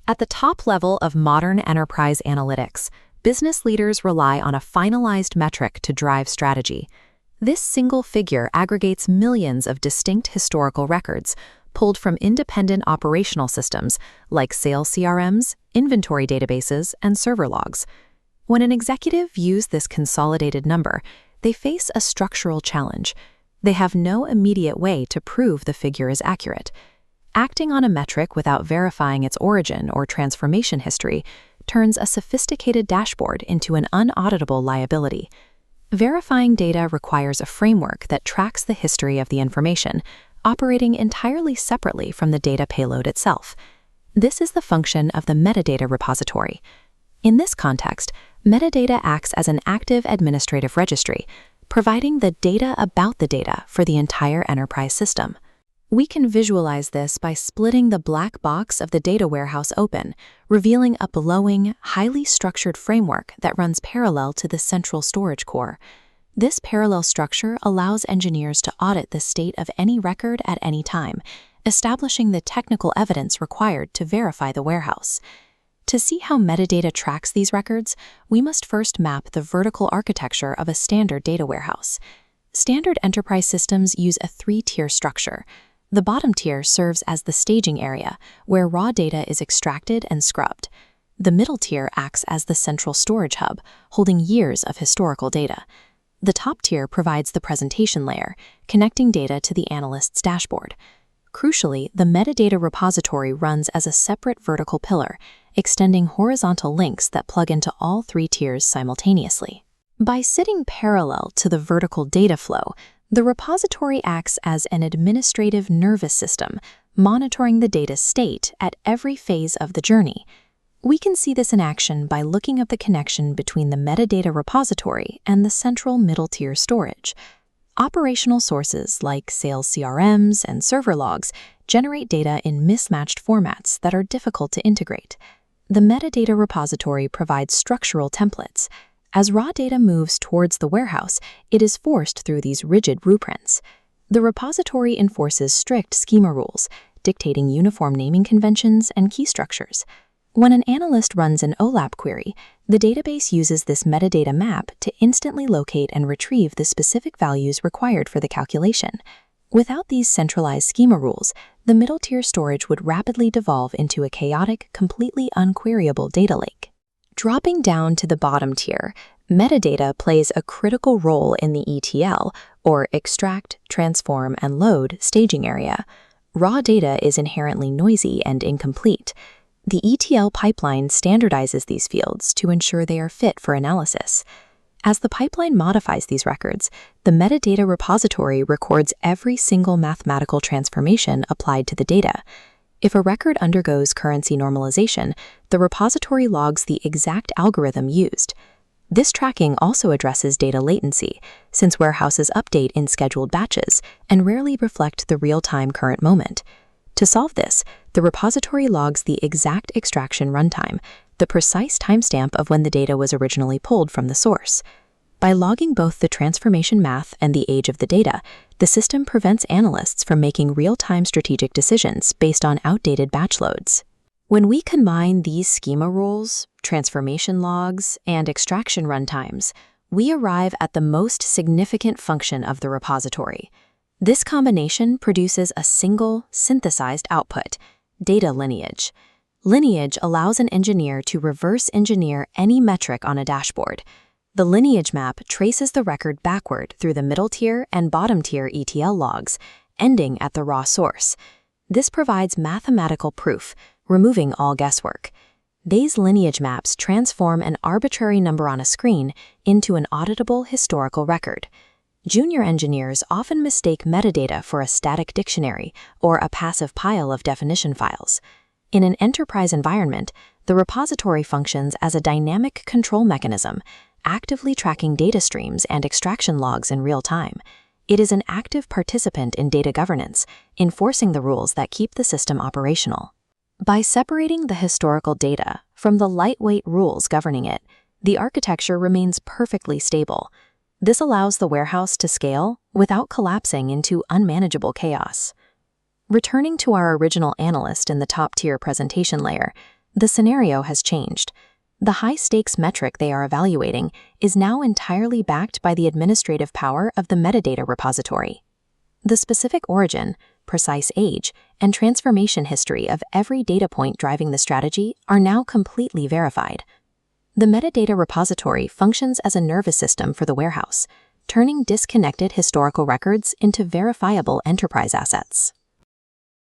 At the top level of modern enterprise analytics, business leaders rely on a finalized metric to drive strategy. This single figure aggregates millions of distinct historical records, pulled from independent operational systems like sales CRMs, inventory databases, and server logs. When an executive views this consolidated number, they face a structural challenge. They have no immediate way to prove the figure is accurate. Acting on a metric without verifying its origin or transformation history turns a sophisticated dashboard into an unauditable liability. Verifying data requires a framework that tracks the history of the information, operating entirely separately from the data payload itself. This is the function of the metadata repository. In this context, metadata acts as an active administrative registry, providing the data about the data for the entire enterprise system. We can visualize this by splitting the black box of the data warehouse open, revealing a blowing, highly structured framework that runs parallel to the central storage core. This parallel structure allows engineers to audit the state of any record at any time, establishing the technical evidence required to verify the warehouse. To see how metadata tracks these records, we must first map the vertical architecture of a standard data warehouse. Standard enterprise systems use a three-tier structure. The bottom tier serves as the staging area, where raw data is extracted and scrubbed. The middle tier acts as the central storage hub, holding years of historical data. The top tier provides the presentation layer, connecting data to the analyst's dashboard. Crucially, the metadata repository runs as a separate vertical pillar, extending horizontal links that plug into all three tiers simultaneously. By sitting parallel to the vertical data flow, the repository acts as an administrative nervous system, monitoring the data's state at every phase of the journey. We can see this in action by looking at the connection between the metadata repository and the central middle-tier storage. Operational sources like sales CRMs and server logs generate data in mismatched formats that are difficult to integrate. The metadata repository provides structural templates. As raw data moves towards the warehouse, it is forced through these rigid blueprints. The repository enforces strict schema rules, dictating uniform naming conventions and key structures. When an analyst runs an OLAP query, the database uses this metadata map to instantly locate and retrieve the specific values required for the calculation. Without these centralized schema rules, the middle-tier storage would rapidly devolve into a chaotic, completely unqueryable data lake. Dropping down to the bottom tier, metadata plays a critical role in the ETL, or extract, transform, and load staging area. Raw data is inherently noisy and incomplete. The ETL pipeline standardizes these fields to ensure they are fit for analysis. As the pipeline modifies these records, the metadata repository records every single mathematical transformation applied to the data. If a record undergoes currency normalization, the repository logs the exact algorithm used. This tracking also addresses data latency, since warehouses update in scheduled batches and rarely reflect the real-time current moment. To solve this, the repository logs the exact extraction runtime, the precise timestamp of when the data was originally pulled from the source. By logging both the transformation math and the age of the data, the system prevents analysts from making real-time strategic decisions based on outdated batch loads. When we combine these schema rules, transformation logs, and extraction runtimes, we arrive at the most significant function of the repository. This combination produces a single, synthesized output, data lineage. Lineage allows an engineer to reverse engineer any metric on a dashboard. The lineage map traces the record backward through the middle tier and bottom tier ETL logs, ending at the raw source. This provides mathematical proof, removing all guesswork. These lineage maps transform an arbitrary number on a screen into an auditable historical record. Junior engineers often mistake metadata for a static dictionary or a passive pile of definition files. In an enterprise environment, the repository functions as a dynamic control mechanism, actively tracking data streams and extraction logs in real time. It is an active participant in data governance, enforcing the rules that keep the system operational. By separating the historical data from the lightweight rules governing it, the architecture remains perfectly stable. This allows the warehouse to scale without collapsing into unmanageable chaos. Returning to our original analyst in the top-tier presentation layer, The scenario has changed. The high-stakes metric they are evaluating is now entirely backed by the administrative power of the metadata repository. The specific origin, precise age, and transformation history of every data point driving the strategy are now completely verified. The metadata repository functions as a nervous system for the warehouse, turning disconnected historical records into verifiable enterprise assets.